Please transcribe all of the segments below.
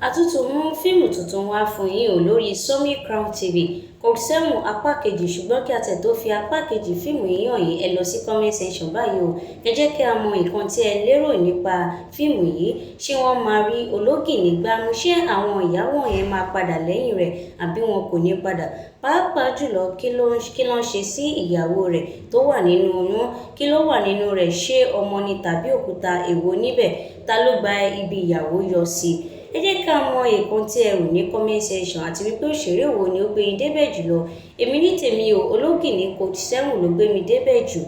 A tún ti mú fíìmù tuntun wá fún yín o lórí Sunny Crown TV Code 7 apá kejì, ṣùgbọ́n kí a tẹ̀ tó fi apá kejì fíìmù yìí hàn yín, ẹ lọ sí comment section báyìí o. Ẹ jẹ́ kí a mọ nǹkan tí ẹ lérò nípa fíìmù yìí. Ṣé wọ́n máa rí ológìnní gbámú? Ṣé àwọn ìyàwó yẹn máa padà lẹ́yìn rẹ̀ àbí wọn kò ní padà? Pàápàá jùlọ kí ló ń ṣe sí ìyàwó rẹ̀ tó wà nínú oyún? Kí ló wà nínú rẹ̀? Ṣé ọmọ ni tàbí òkúta? Èwo níbẹ̀? Ta ló gba ibi ìyàwó yọ sí? Ẹ jẹ́ ká mọ nǹkan tí ẹ rò ní comment section àti wípé òṣèré wo ni ó gbé yín débẹ̀ jùlọ. Èmi ní tèmi o, ológìnní Code 7 ló gbé mi débẹ̀ jù.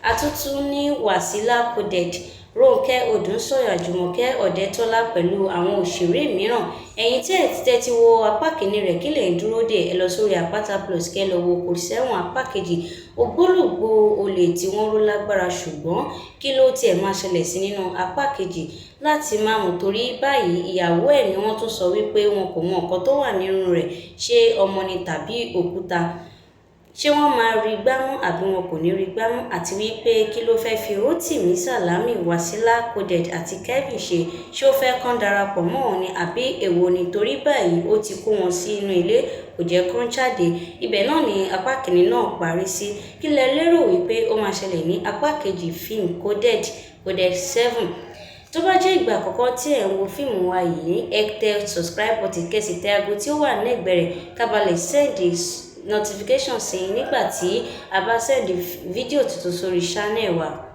A tún tún ní Wasila Coded, Ronke Odunsanya, Jùmọ̀kẹ́ Ọ̀dẹ́tọ́lá pẹ̀lú àwọn òṣèré mìíràn. Ẹ̀yin tẹ́ ti wo apá kìíní rẹ̀, kí lẹ̀ ń dúró dè? Ẹ lọ sórí Àpáta Plus kẹ́ lọ wo Code 7 apá kejì. Ògbólógbò olè tí wọ́n ró lágbára, ṣùgbọ́n kí ló tiẹ̀ máa ṣẹlẹ̀ sí nínú apá kejì láti máa mọ̀, torí báyìí ìyàwó ẹ̀ ni wọ́n tún sọ wípé wọn kò mọ nǹkan tó wà nínú rẹ̀, ṣé ọmọ ni tàbí òkúta. Ṣé wọ́n máa rí gbámú àbí wọn kò ní rí gbámú? Àti wípé kí ló fẹ́ fi Rotimi Salami, Wasila Coded àti Kevin ṣe? Ṣé ó fẹ́ kán darapọ̀ mọ́ wọn ni àbí èwo ni? Torí báyìí ó ti kó wọn sí inú ilé, kò jẹ́ kán jáde. Ibẹ̀ náà ni apá kìíní náà parí sí. Kí lẹ lérò wípé ó máa ṣẹlẹ̀ ní apá kejì fíìmù Code 7? Tó bá jẹ́ ìgbà àkọ́kọ́ tí ẹ̀ ń wo fíìmù wa yìí, ẹ tẹ subscribe button kẹ́sì tẹ aago tí ó wà lẹ́gbẹ̀ẹ́ rẹ̀ ká ba lè send notification sí i nígbà tí a bá send fídíò tuntun sórí channel wa.